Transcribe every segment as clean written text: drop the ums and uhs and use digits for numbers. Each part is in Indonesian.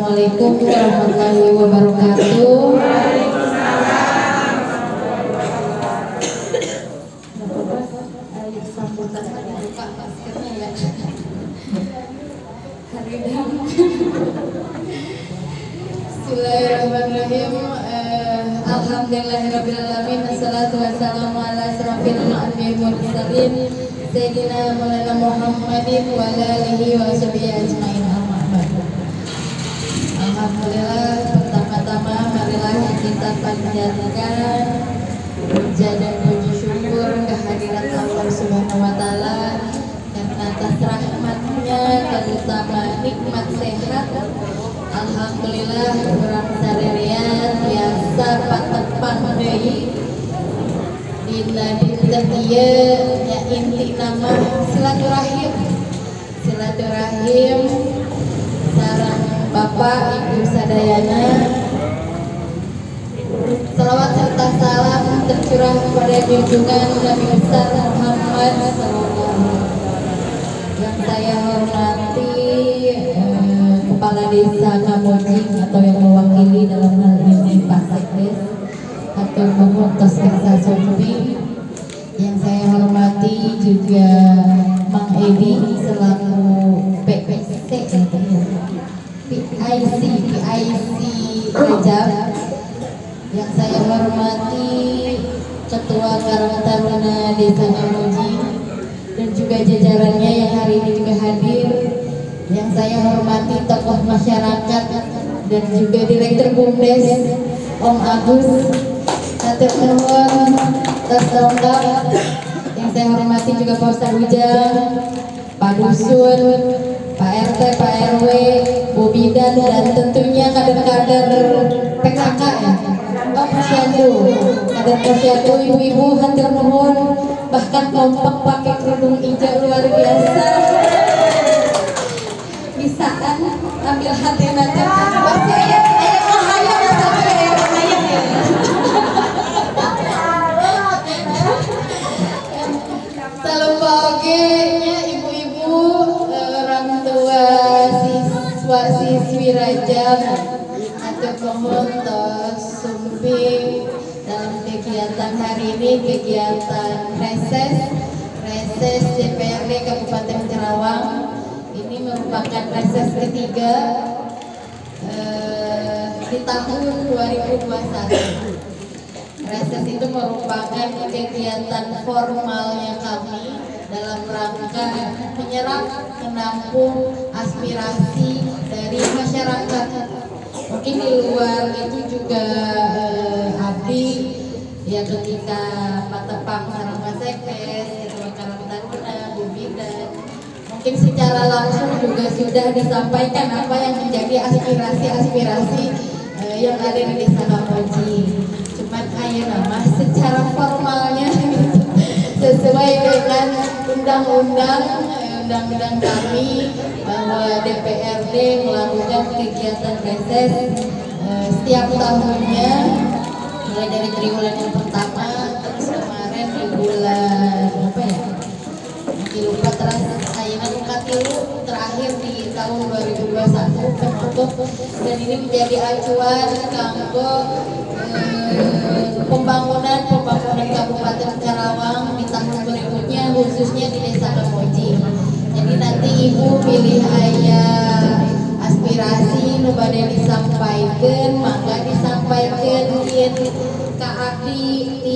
Assalamualaikum warahmatullahi wabarakatuh. Sambutan buka maskernya ya. Bismillahirrahmanirrahim. Alhamdulillahirrabbilalamin. Assalatu wassalamu ala asrofil anbiya'i wal mursalin Sayyidina Maulana Muhammadin wa ala alihi wa sahbihi ajmain. Alhamdulillah, pertama-tama marilah kita panjatkan puja dan puji syukur kehadirat Allah Subhanahu wa taala karena atas rahmatnya terutama nikmat sehat. Alhamdulillah kurang sarerean biasa patepang deui dina dinten ieu nya inti nama silaturahim sareng Bapak Ibu sadayana. Salawat serta salam tercurah kepada junjungan Nabi besar Muhammad SAW. Yang saya hormati Kepala Desa Kamojing atau yang mewakili dalam hal ini Pak Sekdes atau Tos Desa Sumpi. Yang saya hormati juga Mang Edi selaku PIC Rajab. Yang saya hormati Ketua Karang Taruna Desa Kamojing dan juga jajarannya yang hari ini juga hadir. Yang saya hormati tokoh masyarakat dan juga Direktur BUMDes Om Agus. Hatur nuhun tos lengkap. Yang saya hormati juga Pak Ustadz Ujang, Pak Dusun, Pak RT, Pak RW, Bu Bidan, dan tentunya kader-kader PKK ya. Posyandu, kader posyandu, ibu-ibu hatur nuhun, bahkan kompak pakai kerudung hijau luar biasa. Bisaan ambil hati nanti pasti ayah mahayang atau ayah mahayang ya. Salam bahagia ibu-ibu, orang tua siswa siswi Rajab atau komunitas Sumpi dalam kegiatan hari ini, kegiatan reses DPRD Kabupaten Karawang. Ini merupakan reses ketiga di tahun 2021. Reses itu merupakan kegiatan formalnya kami dalam rangka menyerap, menampung aspirasi dari masyarakat. Mungkin di luar itu juga Abdi ya ketika Pak Tepang sareng Pak Sekdes, Ketua Karang Taruna, Bu Bidan, mungkin secara langsung juga sudah disampaikan apa yang menjadi aspirasi-aspirasi yang ada di Desa Kamojing. Cuman ayo nama secara formalnya sesuai dengan undang-undang kami bahwa DPRD melakukan kegiatan reses setiap tahunnya mulai dari triwulan yang pertama, terus kemarin di bulan apa ya? Lupa terakhir di tahun 2021 penutup, dan ini menjadi acuan kanggo pembangunan Kabupaten Karawang di tahun berikutnya khususnya di Desa Kamojing. Jadi nanti ibu pilih ayah aspirasi nu bade disampaikan, mangga disampaikan ke Abdi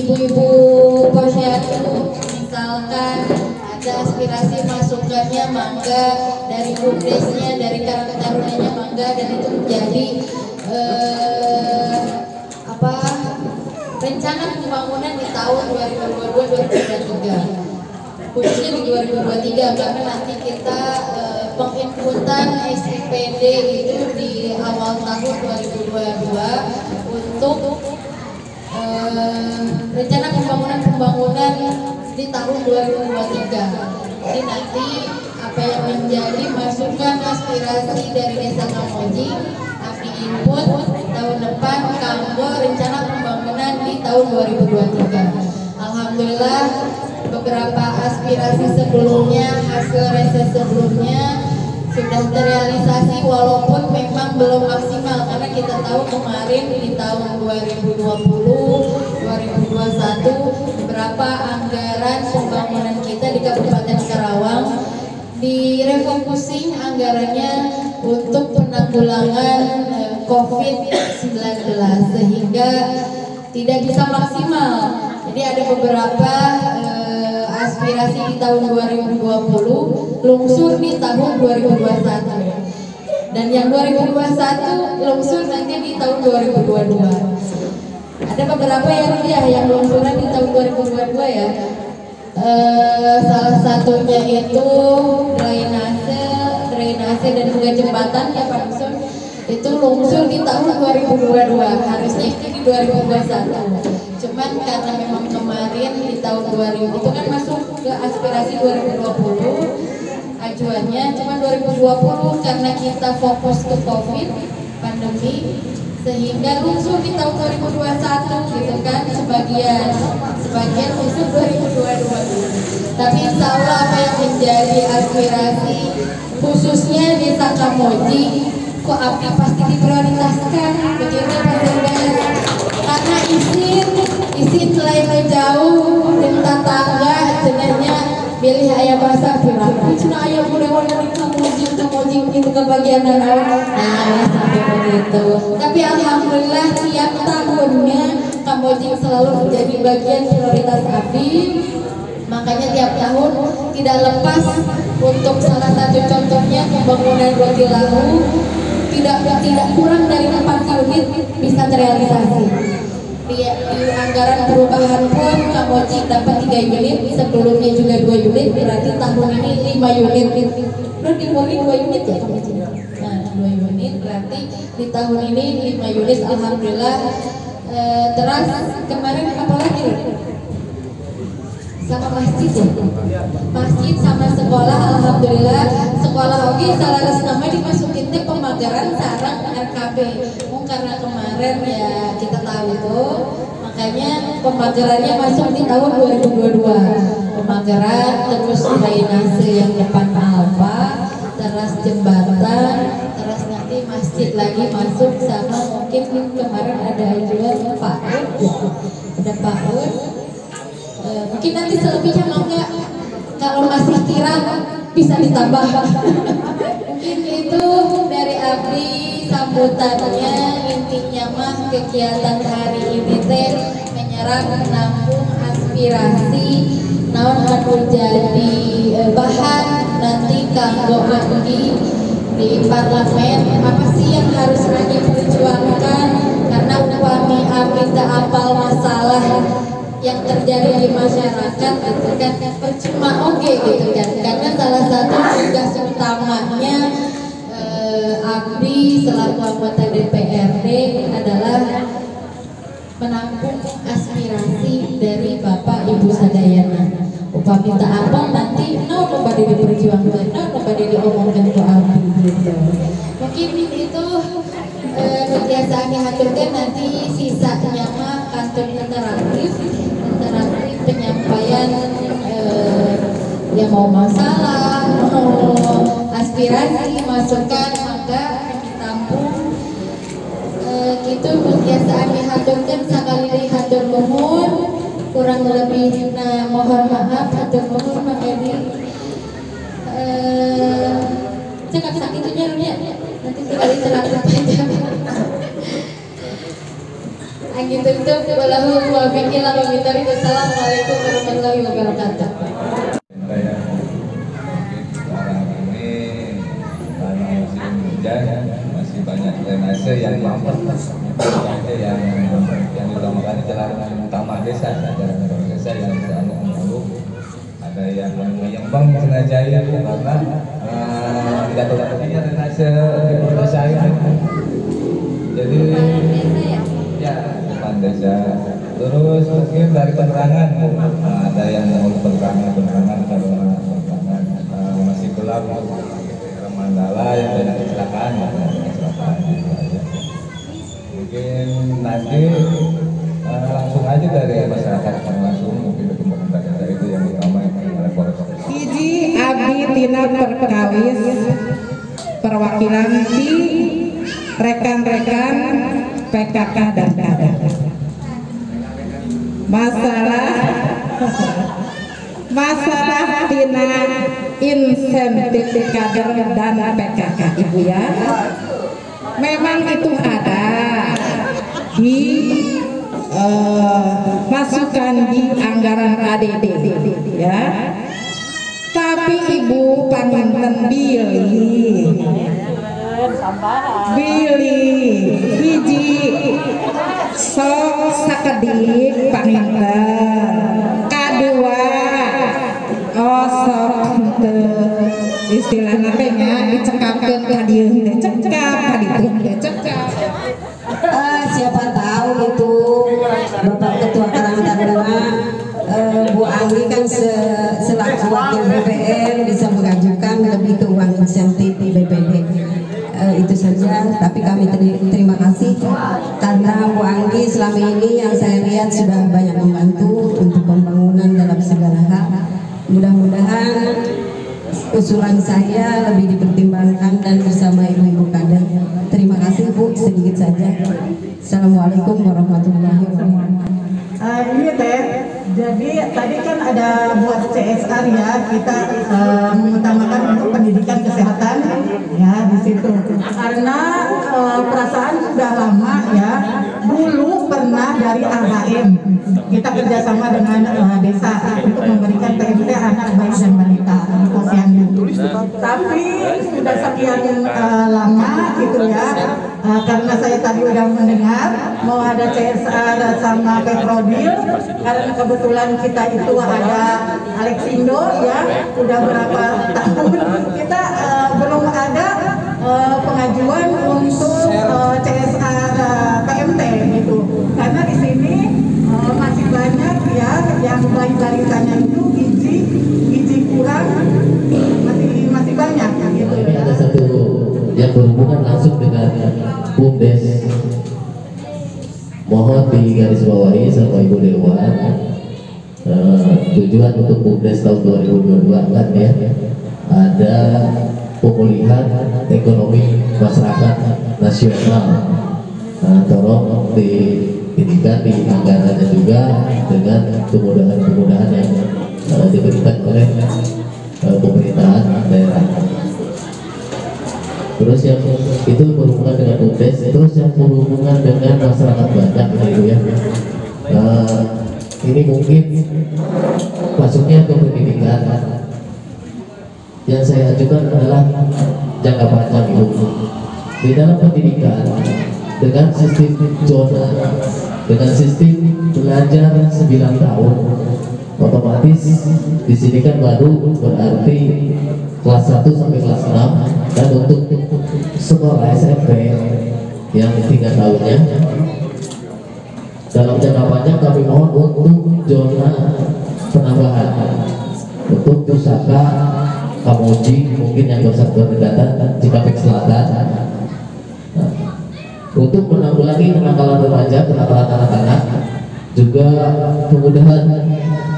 ibu-ibu posyandu. Misalkan ada aspirasi masukannya, mangga dari BUMDesnya, dari Karang Tarunanya mangga, dan itu menjadi rencana pembangunan di tahun 2022-2023 khususnya di 2023 karena nanti kita penginputan SIPD itu di awal tahun 2022 untuk rencana pembangunan di tahun 2023. Jadi nanti apa yang menjadi masukan aspirasi dari Desa Kamojing Abdi input tahun depan kanggo rencana pembangunan di tahun 2023. Alhamdulillah beberapa aspirasi sebelumnya, hasil reses sebelumnya sudah terrealisasi walaupun memang belum maksimal karena kita tahu kemarin di tahun 2020 2021 beberapa anggaran pembangunan kita di Kabupaten Karawang direfocusing anggarannya untuk penanggulangan COVID-19 sehingga tidak bisa maksimal. Jadi ada beberapa aspirasi di tahun 2020 lungsur di tahun 2021 dan yang 2021 lungsur nanti di tahun 2022. Ada beberapa yang lungsuran di tahun 2022 ya. Salah satunya itu drainase dan juga jembatan ya Pak Dusun, itu lungsur di tahun 2022, harusnya itu di 2021. Cuman karena memang kemarin di tahun 2000 itu kan masuk ke aspirasi 2020 ajuannya, cuma 2020 karena kita fokus ke COVID pandemi sehingga lungsur di tahun 2021 gitu kan, sebagian lungsur 2022. Tapi insya Allah apa yang menjadi aspirasi khususnya Desa Kamoji kok abdi pasti diprioritaskan begini Pak Dirgas, karena isin lain jauh dan tetangga jenanya pilih ayam basah pirang cina ayam muda dari Kamoji itu kebagian anak sampai begitu. Tapi alhamdulillah tiap tahunnya Kamoji selalu menjadi bagian prioritas abdi, makanya tiap tahun tidak lepas untuk salah satu contohnya pembangunan Roti Lahu tidak kurang dari 4 unit bisa terrealisasi. Di anggaran perubahan pun Kamoji dapat 3 unit, sebelumnya juga 2 unit, berarti tahun ini 5 unit. Udah dimulai 2 unit ya Kamoji. Nah 2 unit berarti di tahun ini 5 unit alhamdulillah. Terus kemarin apa lagi? Sama masjid ya, masjid sama sekolah alhamdulillah. Sekolah oke salah nama dimasukin teh pemagaran sarang RKB. Karena kemarin ya kita tahu itu, makanya pemagarannya masuk di tahun 2022. Pemagaran terus drainase yang depan Alfa, terus jembatan, terus nanti masjid lagi masuk sama mungkin kemarin ada ajuan PAUD ya. Ada PAUD. Mungkin nanti selebihnya mau nggak, kalau masih kurang bisa ditambah. Mungkin itu dari Abdi sambutannya, intinya mah kegiatan hari ini teh menyerap menampung aspirasi naon anu jadi bahan nanti kanggo Abdi di parlemen, apa sih yang harus lagi diperjuangkan, karena upami Abdi tak apal masalah yang terjadi di masyarakat gitu kan, percuma oke gitu kan, karena salah satu tugas utamanya Abdi selaku anggota DPRD adalah menampung aspirasi dari Bapak Ibu sadayana. Upah minta apa nanti naon pada diperjuangkan, naon pada diomongkan ke Abdi gitu. Mungkin itu kebiasaan dihaturkan, nanti sisanya mah kantor interaktif penyampaian yang mau masalah, mau aspirasi, masukan, maka ditampung. Gitu kebiasaan dihaturkan sekali hatur nuhun, kurang lebih mohon maaf hatur nuhun makanya cekap sakitnya nanti tinggal interaktif aja. Angin tutup, walahu wabillahi wabillahi. Wassalamualaikum warahmatullahi wabarakatuh. Masih banyak drainase yang lambat, yang diutamakan jalan utama desa, jalan desa yang ada yang menyembang sengaja ya, karena tidak terlalu drainase di desa ini. Jadi ya depan desa. Terus mungkin dari penerangan, ada yang mau penerangan kalau masih gelap, mandala yang banyak kecelakaan gitu aja. Mungkin nanti langsung aja dari masyarakat langsung mungkin ke pemerintah daerah, itu yang utama yang Polres. Hiji Abdi tina perkawis perwakilan di rekan-rekan PKK dan kader. Masalah tina insentif kader dan PKK Ibu ya, memang itu ada di masukan di anggaran ADD ya, tapi Ibu panginten bilih hiji sok sakedik panginten, kadua sok istilahnya nya dicekapkeun ka dieu teh cekap, ka ditu teh cekap. Siapa tahu itu Bapak Ketua Karang Taruna Bu Anggi kan selaku wakil BPN bisa mengajukan lebih ke uang insentif di BPD. Itu saja, tapi kami terima kasih karena Bu Anggi selama ini yang saya lihat sudah banyak membantu untuk pembangunan dalam segala hal. Mudah-mudahan usulan saya lebih dipertimbangkan dan bersama ibu-ibu kader. Terima kasih Bu, sedikit saja. Assalamualaikum warahmatullahi wabarakatuh. Ini teh, jadi tadi kan ada buat CSR ya, kita mengutamakan untuk pendidikan kesehatan ya di situ. Karena perasaan sudah lama ya, dulu pernah dari AHM kita kerjasama dengan desa untuk memberikan PMT anak bayi dan balita di posyandu. Tapi sudah sekian lama gitu ya, karena saya tadi udah mendengar mau ada CSR sama Petrodil, karena kebetulan kita itu ada Alexindo ya, udah berapa tahun kita belum ada pengajuan untuk CSR PMT gitu, karena di sini masih banyak ya yang bayi balitanya itu gizi kurang, masih banyak gitu. Ini ada satu yang berhubungan langsung dengan BUMDes. Mohon digarisbawahi sama Ibu Dewan, tujuan untuk BUMDes tahun 2022 kan ya, ada pemulihan ekonomi masyarakat nasional. Tolong diinginkan di anggarannya juga dengan kemudahan-kemudahan yang diberikan oleh pemerintahan daerah. Terus yang itu berhubungan dengan BUMDes, terus yang berhubungan dengan masyarakat banyak gitu ya. Ini mungkin masuknya ke pendidikan. Yang saya ajukan adalah jangka panjang itu. Di dalam pendidikan dengan sistem zona, dengan sistem belajar 9 tahun, otomatis di sini kan baru berarti kelas 1 sampai kelas 6, dan untuk sekolah SMP yang 3 tahunnya dalam jangka panjang kami mohon untuk zona penambahan untuk Pusaka, Kamoji, mungkin yang berdekatan Cikampek Selatan, untuk menanggulangi kenakalan remaja, kenakalan anak-anak, juga kemudahan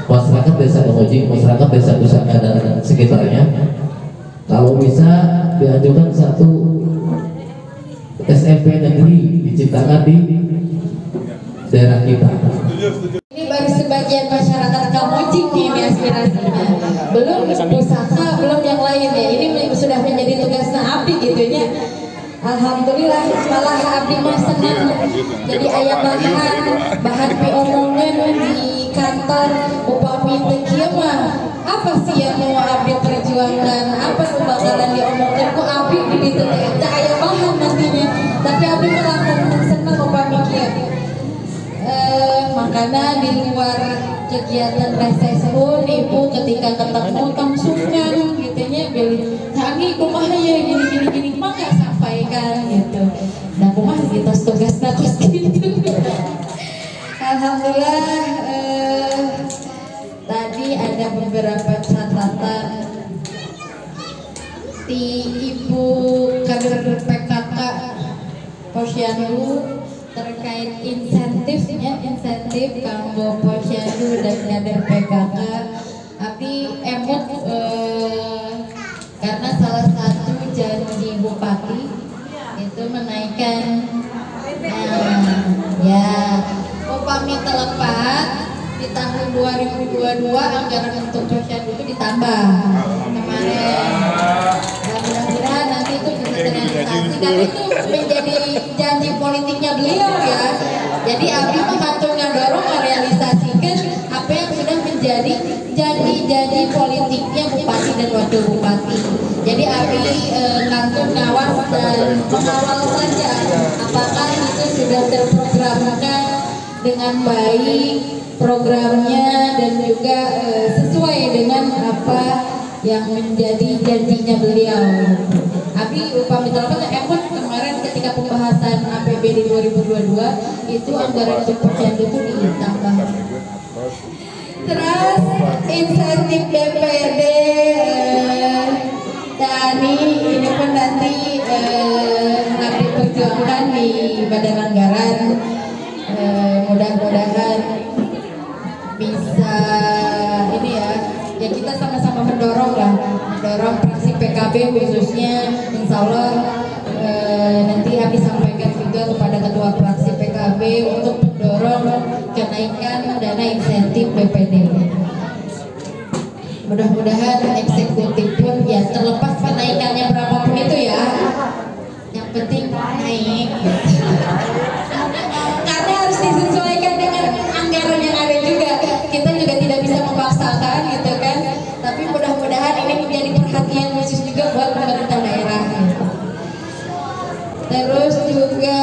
masyarakat desa Kamoji, masyarakat desa Pusaka dan sekitarnya. Kalau bisa diajukan satu SMP negeri diciptakan di daerah kita. Ini baru sebagian masyarakat Kamoji nih aspirasinya, belum Pusaka, belum yang lain ya. Ini sudah menjadi tugasnya abdi gitu ya. Alhamdulillah malah abdi mah senang jadi ayam bahan diomongan di kantor upami teu kieu mah apa sih yang mau abdi perjuangan, apa yang bakalan diomongkan ku abdi di ditu teh aya bahan nantinya, tapi abdi malah senang upami kieu. Makanya di luar kegiatan resesun ibu ketika ketemu tangsungan gitu nya bilih tangi kumaha ya gini maka sampaikan gitu. Nah kumaha gitu tugasna kos gitu. Alhamdulillah tadi ada beberapa catatan di ibu kader PKK Posyandu terkait insentifnya, insentif kanggo Posyandu dan kader PKK. Tapi emot karena salah satu janji bupati itu yaitu menaikkan ya upah minta lepas di tahun 2022 anggaran untuk posyandu itu ditambah kemarin. Dan mudah-mudahan nanti itu bisa terrealisasi karena itu menjadi janji politiknya beliau ya. Jadi Abi mengatur ngedorong merealisasikan apa yang sudah menjadi janji-janji politiknya bupati dan wakil bupati. Jadi Abi ngatur ngawas dan mengawal saja apakah itu sudah terprogramkan dengan baik programnya dan juga sesuai dengan apa yang menjadi janjinya beliau. Abi upah minta lepas emang kemarin ketika pembahasan APBD 2022 itu anggaran untuk posyandu itu ditambah. Terus insentif BPD Tani ini pun nanti akan diperjuangkan di Badan Anggaran. Mudah-mudahan bisa ini ya kita sama-sama mendorong fraksi PKB khususnya insya Allah nanti Abi sampaikan juga kepada ketua fraksi PKB untuk mendorong kenaikan dana insentif BPD. Mudah-mudahan eksekutif pun ya terlepas kenaikannya berapapun itu ya yang penting naik karena harus disesuaikan dengan anggaran yang ada juga. Kita juga tidak bisa memaksakan gitu kan, tapi mudah-mudahan ini menjadi perhatian khusus juga buat pemerintah daerah. Terus juga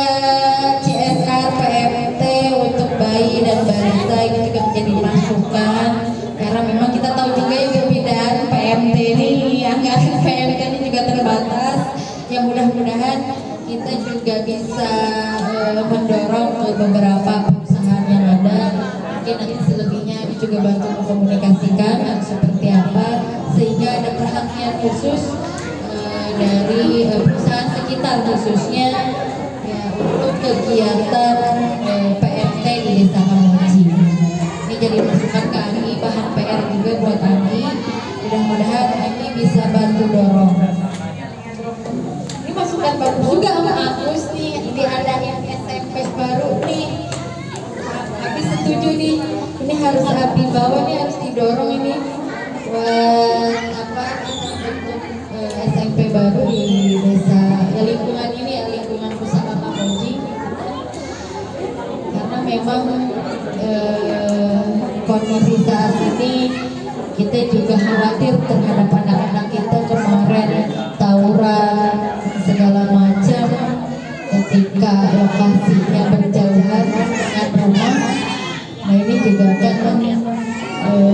CSR PMT untuk bayi dan balita ini juga menjadi masukan karena memang kita tahu juga ya perbedaan PMT ini, anggaran PMT ini juga terbatas. Ya mudah-mudahan kita juga bisa mendorong ke beberapa perusahaan yang ada. Mungkin nanti selebihnya juga bantu mengkomunikasikan seperti apa sehingga ada perhatian khusus dari perusahaan sekitar khususnya ya, untuk kegiatan PMT di Desa Kamuji. Ini jadi masukan ke Ani, bahan PR juga buat Ani. Mudah-mudahan Ani bisa bantu dorong. Ini masukan bagus juga sama Agus nih, diadain SMP baru nih. Abi setuju nih, ini harus Abi bawa nih, harus didorong ini buat apa untuk SMP baru di desa ya lingkungan ini ya lingkungan Pusaka Kamuji karena memang kondisi saat ini kita juga khawatir terhadap anak-anak kita kemarin tawuran segala macam ketika lokasinya berjauhan dengan rumah. Nah ini juga kan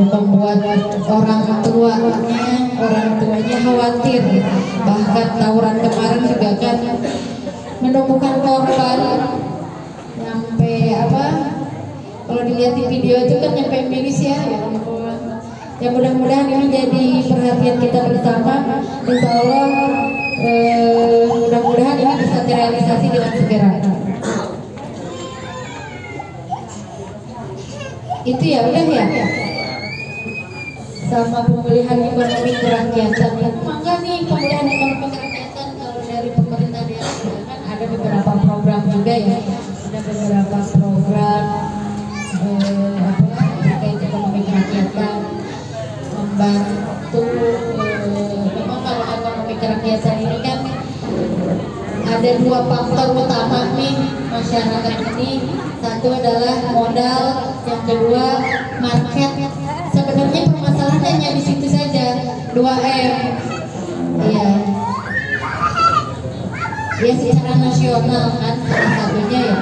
membuat orang tuanya khawatir. Bahkan tawuran kemarin juga kan menemukan korban sampai apa? Kalau dilihat di video itu kan nyampe miris ya. Ya mudah-mudahan ini jadi perhatian kita bersama. Insya Allah mudah-mudahan ini bisa terrealisasi dengan segera. Itu ya udah ya. Sama pemulihan ekonomi kerakyatan. Maka nih pemulihan ekonomi kerakyatan kalau dari pemerintah daerah kan ada beberapa program juga ya. Ada beberapa program terkait ekonomi kerakyatan membantu. Memang kalau ekonomi kerakyatan ini kan ada dua faktor utama nih masyarakat ini. Satu adalah modal, yang kedua market. Sebenarnya permasalahannya di situ saja, 2M. Iya. Ya secara nasional kan salah satunya ya.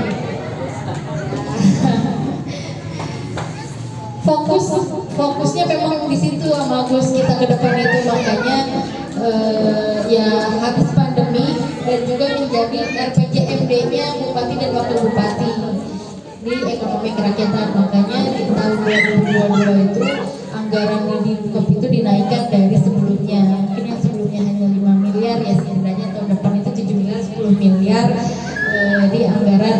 Fokusnya memang di situ sama Gus kita ke depan itu, makanya ya habis pandemi dan juga menjadi RPJMD-nya Bupati dan Wakil Bupati di ekonomi kerakyatan. Makanya di tahun 2022 itu anggaran di Bukop itu dinaikkan dari sebelumnya. Mungkin yang sebelumnya hanya 5 miliar ya setidaknya tahun depan itu 7 miliar 10 miliar di anggaran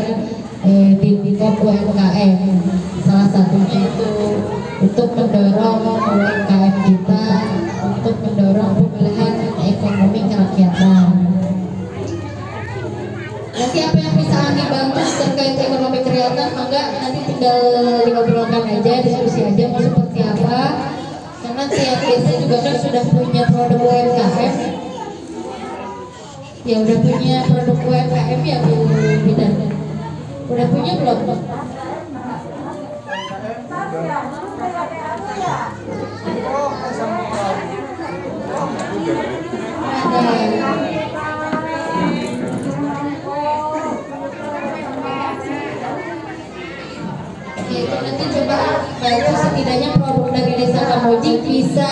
di Bukop UMKM. Salah satunya itu untuk mendorong UMKM kita, untuk mendorong pemulihan ekonomi kerakyatan. siapa yang bisa dibantu terkait ekonomi kreatif, maka nanti tinggal diobrolkan aja, diskusi aja mau seperti apa. Karena tiap desa juga kan sudah punya produk UMKM. Ya udah punya produk UMKM ya Bu Bidan. Udah punya belum? Ya itu nanti coba bantu setidaknya produk dari Desa Kamojik bisa